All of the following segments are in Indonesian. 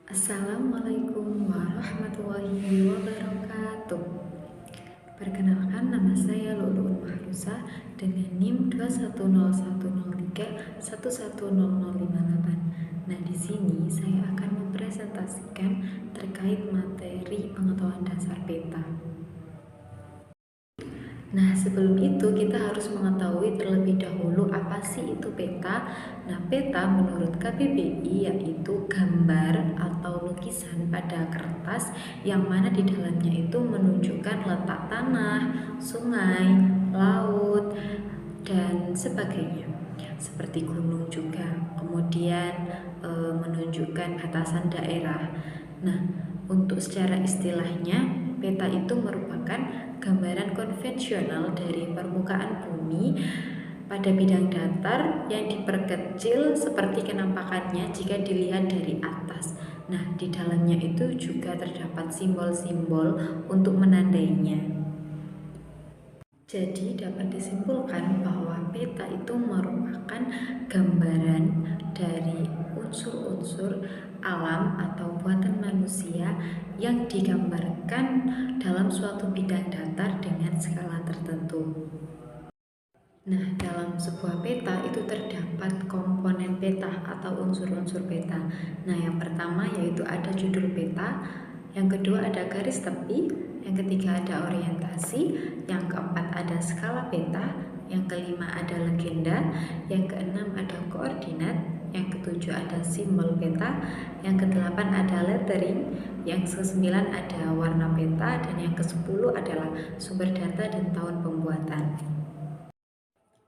Assalamualaikum warahmatullahi wabarakatuh. Perkenalkan, nama saya Luluun Mahrusa dengan NIM 21010311058. Nah, di sini saya akan mempresentasikan terkait materi pengetahuan dasar peta. Nah, sebelum itu kita harus mengetahui terlebih dahulu apa sih itu peta. Nah, peta menurut KBBI yaitu gambar atau lukisan pada kertas yang mana di dalamnya itu menunjukkan letak tanah, sungai, laut, dan sebagainya. Seperti gunung juga. Kemudian menunjukkan batasan daerah. Nah, untuk secara istilahnya, peta itu merupakan gambaran konvensional dari permukaan bumi pada bidang datar yang diperkecil seperti kenampakannya jika dilihat dari atas. Nah, di dalamnya itu juga terdapat simbol-simbol untuk menandainya. Jadi dapat disimpulkan bahwa peta itu merupakan gambaran dari unsur-unsur alam atau buatan manusia yang digambarkan dalam suatu bidang datar dengan skala tertentu. Nah, dalam sebuah peta itu terdapat komponen peta atau unsur-unsur peta. Nah, yang pertama yaitu ada judul peta, yang kedua ada garis tepi, yang ketiga ada orientasi, yang keempat ada skala peta, yang kelima ada legenda, yang keenam ada koordinat, yang ketujuh ada simbol peta, yang kedelapan ada lettering, yang kesembilan ada warna peta, dan yang kesepuluh adalah sumber data dan tahun pembuatan.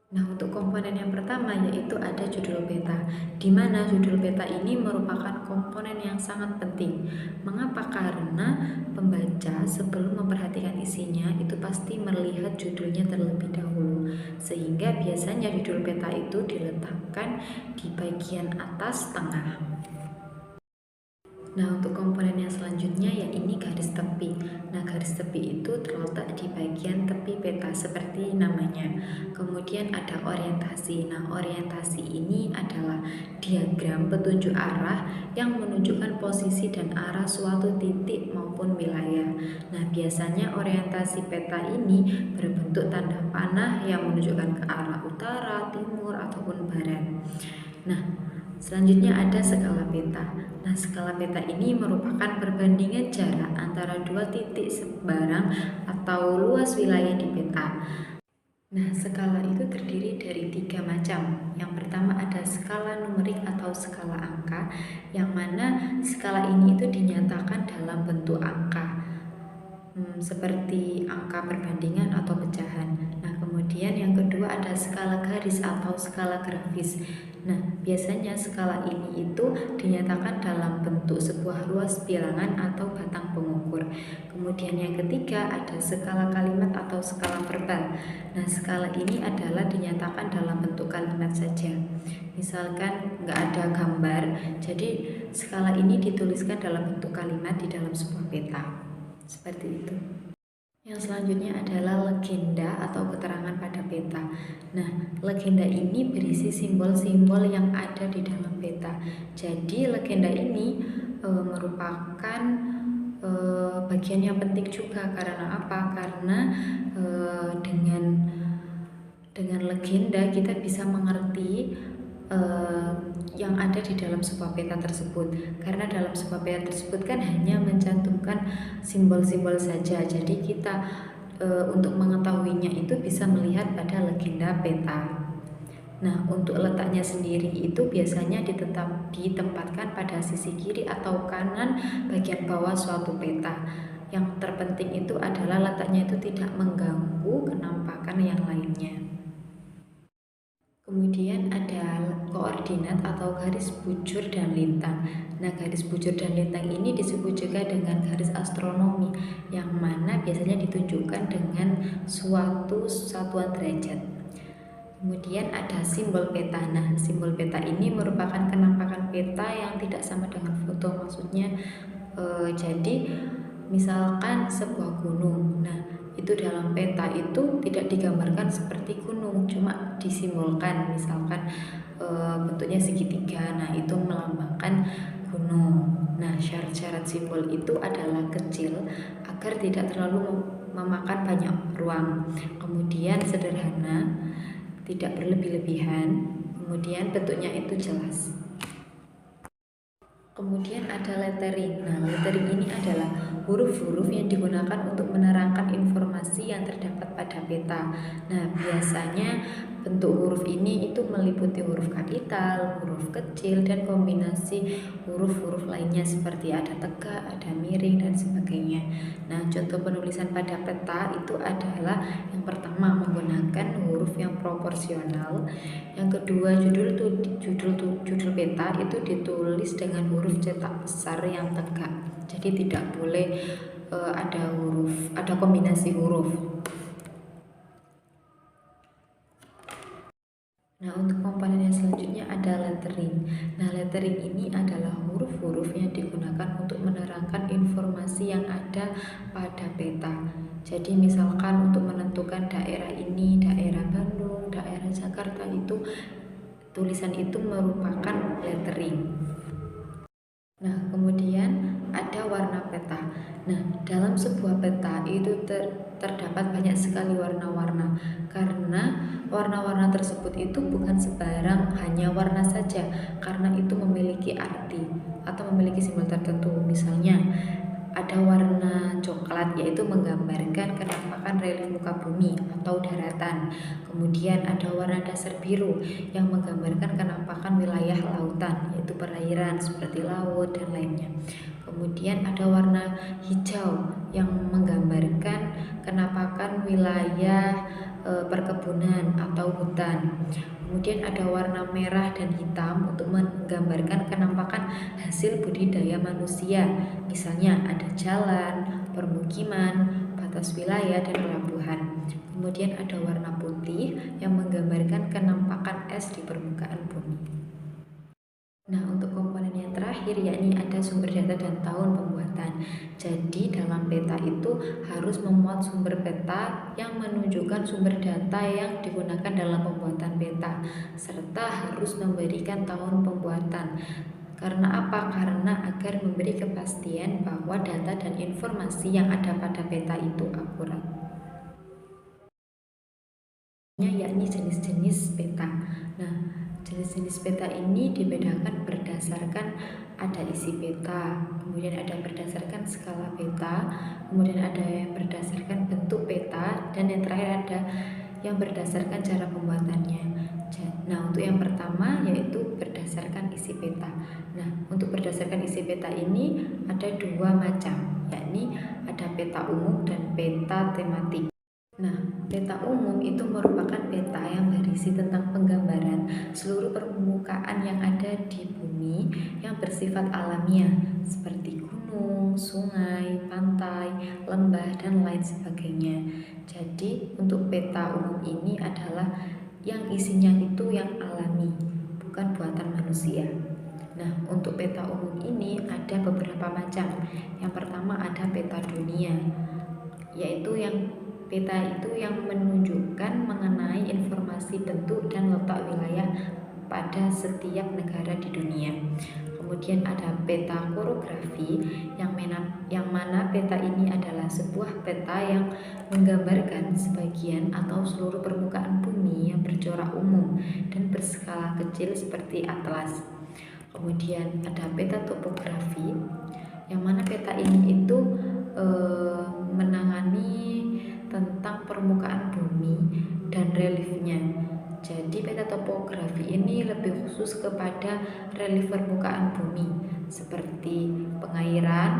Nah, untuk komponen yang pertama yaitu ada judul peta, di mana judul peta ini merupakan komponen yang sangat penting. Mengapa? Karena pembaca sebelum memperhatikan isinya itu pasti melihat judulnya terlebih dahulu, sehingga biasanya judul peta itu diletakkan di bagian atas tengah. Nah, untuk komponen yang selanjutnya ya ini garis tepi. Nah, garis tepi itu terletak di bagian tepi peta seperti namanya. Kemudian ada orientasi. Nah, orientasi ini adalah diagram petunjuk arah yang menunjukkan posisi dan arah suatu titik maupun wilayah. Nah, biasanya orientasi peta ini berbentuk tanda panah yang menunjukkan ke arah utara, timur, ataupun barat. Nah, selanjutnya ada skala peta. Nah, skala peta ini merupakan perbandingan jarak antara dua titik sebarang atau luas wilayah di peta. Nah, skala itu terdiri dari 3 macam. Yang pertama ada skala numerik atau skala angka, yang mana skala ini itu dinyatakan dalam bentuk angka, seperti angka perbandingan atau pecahan. Nah, kemudian yang kedua ada skala garis atau skala grafis. Nah, biasanya skala ini itu dinyatakan dalam bentuk sebuah ruas bilangan atau batang pengukur. Kemudian yang ketiga ada skala kalimat atau skala verbal. Nah, skala ini adalah dinyatakan dalam bentuk kalimat saja. Misalkan nggak ada gambar, jadi skala ini dituliskan dalam bentuk kalimat di dalam sebuah peta. Seperti itu. Yang selanjutnya adalah legenda atau keterangan pada peta. Nah, legenda ini berisi simbol-simbol yang ada di dalam peta. Jadi, legenda ini merupakan bagian yang penting juga. Karena apa? Karena dengan legenda kita bisa mengerti yang ada di dalam sebuah peta tersebut, karena dalam sebuah peta tersebut kan hanya mencantumkan simbol-simbol saja, jadi kita untuk mengetahuinya itu bisa melihat pada legenda peta. Nah, untuk letaknya sendiri itu biasanya ditempatkan pada sisi kiri atau kanan bagian bawah suatu peta. Yang terpenting itu adalah letaknya itu tidak mengganggu kenampakan yang lainnya. Kemudian ada koordinat atau garis bujur dan lintang. Nah, garis bujur dan lintang ini disebut juga dengan garis astronomi, yang mana biasanya ditunjukkan dengan suatu satuan derajat. Kemudian ada simbol peta. Nah, simbol peta ini merupakan kenampakan peta yang tidak sama dengan foto. Maksudnya jadi misalkan sebuah gunung. Nah, itu dalam peta itu tidak digambarkan seperti gunung, cuma disimbolkan, misalkan bentuknya segitiga. Nah, itu melambangkan gunung. Nah, syarat-syarat simbol itu adalah kecil agar tidak terlalu memakan banyak ruang. Kemudian sederhana, tidak berlebih-lebihan. Kemudian bentuknya itu jelas. Kemudian ada lettering. Nah, lettering ini adalah huruf-huruf yang digunakan untuk menerangkan informasi yang terdapat pada peta. Nah, biasanya bentuk huruf ini itu meliputi huruf kapital, huruf kecil, dan kombinasi huruf-huruf lainnya seperti ada tegak, ada miring, dan sebagainya. Nah, contoh penulisan pada peta itu adalah yang pertama menggunakan huruf yang proporsional. Yang kedua, judul peta itu ditulis dengan huruf cetak besar yang tegak. Jadi tidak boleh ada kombinasi huruf. Nah, untuk komponen yang selanjutnya ada lettering. Nah, lettering ini adalah huruf-huruf yang digunakan untuk menerangkan informasi yang ada pada peta. Jadi misalkan untuk menentukan daerah ini, daerah Bandung, daerah Jakarta, itu tulisan itu merupakan lettering. Nah, kemudian ada warna peta. Nah, dalam sebuah peta itu terdapat banyak sekali warna-warna, karena warna-warna tersebut itu bukan sebarang hanya warna saja, karena itu memiliki arti atau memiliki simbol tertentu. Misalnya ada warna coklat, yaitu menggambarkan kenampakan relief muka bumi atau daratan. Kemudian ada warna dasar biru yang menggambarkan kenampakan wilayah lautan, yaitu perairan seperti laut dan lainnya. Kemudian ada warna hijau yang menggambarkan kenampakan wilayah perkebunan atau hutan. Kemudian ada warna merah dan hitam untuk menggambarkan kenampakan hasil budidaya manusia. Misalnya ada jalan, permukiman, batas wilayah, dan pelabuhan. Kemudian ada warna putih yang menggambarkan kenampakan es di permukaan bumi. Nah, untuk komponen yang terakhir yakni ada sumber data dan tahun pembuatan. Jadi dalam peta itu harus memuat sumber peta yang menunjukkan sumber data yang digunakan dalam pembuatan peta, serta harus memberikan tahun pembuatan. Karena apa? Karena agar memberi kepastian bahwa data dan informasi yang ada pada peta itu akurat. Yakni jenis-jenis peta. Nah, jenis-jenis peta ini dibedakan berdasarkan ada isi peta, kemudian ada berdasarkan skala peta, kemudian ada yang berdasarkan bentuk peta, dan yang terakhir ada yang berdasarkan cara pembuatannya. Nah, untuk yang pertama yaitu berdasarkan isi peta. Nah, untuk berdasarkan isi peta ini ada dua macam, yakni ada peta umum dan peta tematik. Nah, peta umum itu merupakan peta yang berisi tentang penggambaran seluruh permukaan yang ada di bumi yang bersifat alamiah seperti gunung, sungai, pantai, lembah, dan lain sebagainya. Jadi, untuk peta umum ini adalah yang isinya itu yang alami, bukan buatan manusia. Nah, untuk peta umum ini ada beberapa macam. Yang pertama ada peta dunia, yaitu yang peta itu yang menunjukkan mengenai informasi bentuk dan letak wilayah pada setiap negara di dunia. Kemudian ada peta korografi yang mana peta ini adalah sebuah peta yang menggambarkan sebagian atau seluruh permukaan bumi yang bercorak umum dan berskala kecil seperti atlas. Kemudian ada peta topografi yang mana peta ini itu menangani tentang permukaan bumi dan reliefnya. Jadi peta topografi ini lebih khusus kepada relief permukaan bumi seperti pengairan,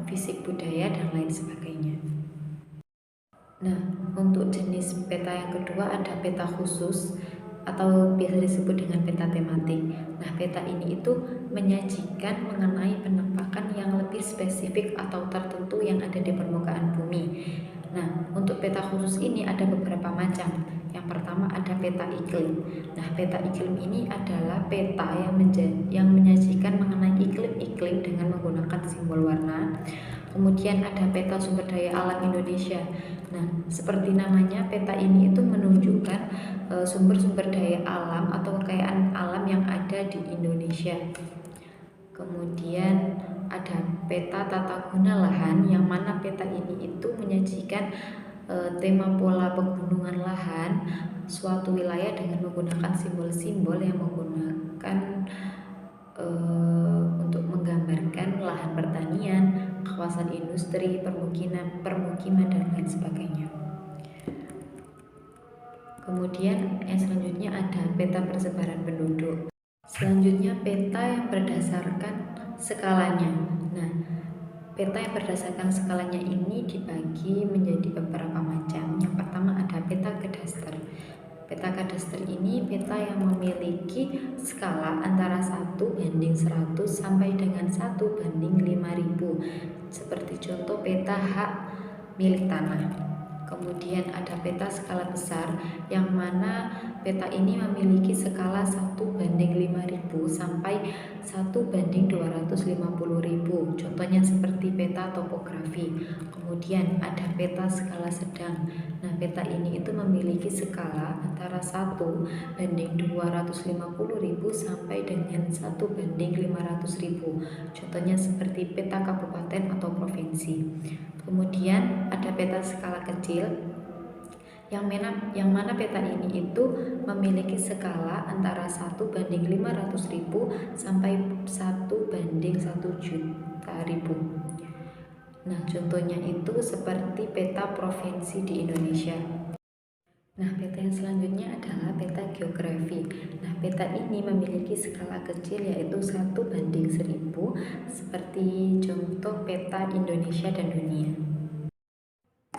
fisik budaya, dan lain sebagainya. Nah, untuk jenis peta yang kedua ada peta khusus atau biasa disebut dengan peta tematik. Nah, peta ini itu menyajikan mengenai penampakan yang lebih spesifik atau tertentu yang ada di permukaan bumi. Nah, untuk peta khusus ini ada beberapa macam. Yang pertama ada peta iklim. Nah, peta iklim ini adalah peta yang menyajikan mengenai iklim-iklim dengan menggunakan simbol warna. Kemudian ada peta sumber daya alam Indonesia. Nah, seperti namanya, peta ini itu menunjukkan sumber-sumber daya alam atau kekayaan alam yang ada di Indonesia. Kemudian ada peta tata guna lahan, yang mana peta ini itu menyajikan tema pola pegunungan lahan suatu wilayah dengan menggunakan simbol-simbol yang menggunakan untuk menggambarkan lahan pertanian, kawasan industri, permukiman dan lain sebagainya. Kemudian yang selanjutnya ada peta persebaran penduduk. Selanjutnya peta yang berdasarkan skalanya. Nah, peta yang berdasarkan skalanya ini dibagi menjadi beberapa macam. Yang pertama ada peta kadaster. Peta kadaster ini peta yang memiliki skala antara 1:100 sampai dengan 1:5000, seperti contoh peta hak milik tanah. Kemudian ada peta skala besar, yang mana peta ini memiliki skala 1:5000 sampai 1:250.000. Contohnya seperti peta topografi. Kemudian ada peta skala sedang. Nah, peta ini itu memiliki skala antara 1:250.000 sampai dengan 1:500.000. Contohnya seperti peta kabupaten atau provinsi. Kemudian ada peta skala kecil, yang mana peta ini itu memiliki skala antara 1:500.000 sampai 1:1.000.000. Nah, contohnya itu seperti peta provinsi di Indonesia. Nah, peta yang selanjutnya adalah peta geografi. Nah, peta ini memiliki skala kecil yaitu 1:1000, seperti contoh peta Indonesia dan dunia.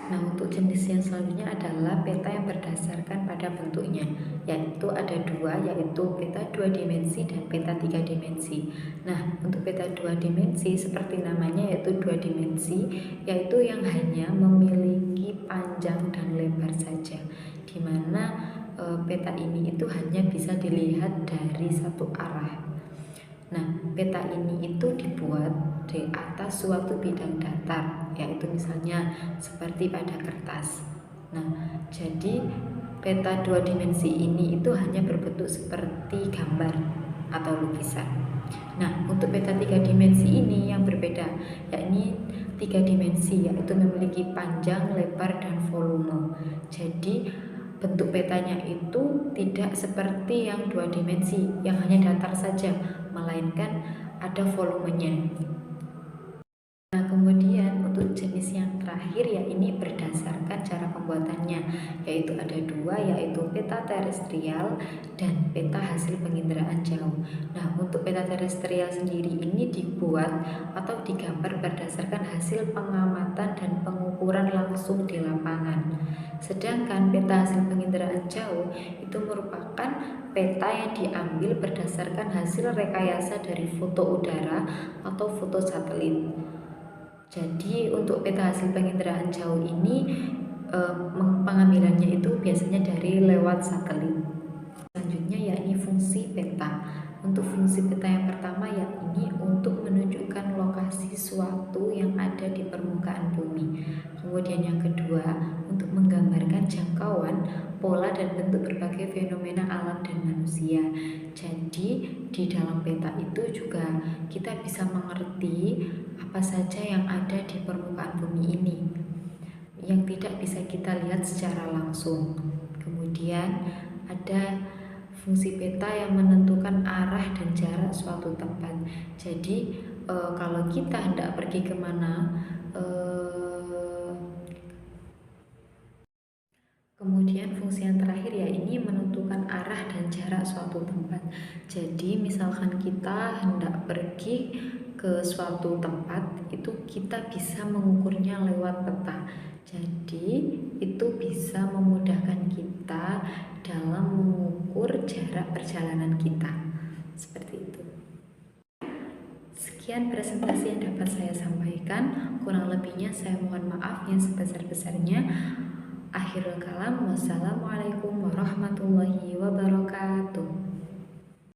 Nah, untuk jenis yang selanjutnya adalah peta yang berdasarkan pada bentuknya, yaitu ada dua, yaitu peta 2 dimensi dan peta 3 dimensi. Nah, untuk peta 2 dimensi seperti namanya yaitu 2 dimensi, yaitu yang hanya memiliki panjang dan lebar saja, di mana peta ini itu hanya bisa dilihat dari satu arah. Nah, peta ini itu dibuat di atas suatu bidang datar, yaitu misalnya seperti pada kertas. Nah, jadi peta 2 dimensi ini itu hanya berbentuk seperti gambar atau lukisan. Nah, untuk peta 3 dimensi ini yang berbeda, yakni 3 dimensi, yaitu memiliki panjang, lebar, dan volume. Jadi bentuk petanya itu tidak seperti yang 2 dimensi yang hanya datar saja, melainkan ada volumenya. Nah, kemudian untuk jenis yang terakhir ya ini berdasarkan cara pembuatannya, yaitu ada dua, yaitu peta terestrial dan peta hasil penginderaan jauh. Nah, untuk peta terestrial sendiri ini dibuat atau digambar berdasarkan hasil pengamatan dan pengukuran langsung di lapangan. Sedangkan peta hasil penginderaan jauh itu merupakan peta yang diambil berdasarkan hasil rekayasa dari foto udara atau foto satelit. Jadi untuk peta hasil penginderaan jauh ini pengambilannya itu biasanya dari lewat satelit. Selanjutnya yakni fungsi peta. Untuk fungsi peta yang pertama yakni untuk menunjukkan lokasi suatu yang ada di permukaan bumi. Kemudian yang kedua untuk menggambarkan jangkauan, pola dan bentuk berbagai fenomena alam dan manusia. Jadi di dalam peta itu juga kita bisa mengerti apa saja yang ada di permukaan bumi ini yang tidak bisa kita lihat secara langsung. Kemudian ada fungsi peta yang menentukan arah dan jarak suatu tempat. Jadi kalau kita hendak pergi kemana, kemudian fungsi yang terakhir ya ini menentukan arah dan jarak suatu tempat. Jadi misalkan kita hendak pergi ke suatu tempat, itu kita bisa mengukurnya lewat peta. Jadi itu bisa memudahkan kita dalam mengukur jarak perjalanan kita. Seperti itu. Sekian presentasi yang dapat saya sampaikan. Kurang lebihnya saya mohon maaf yang sebesar-besarnya. Akhirul kalam, wassalamualaikum warahmatullahi wabarakatuh.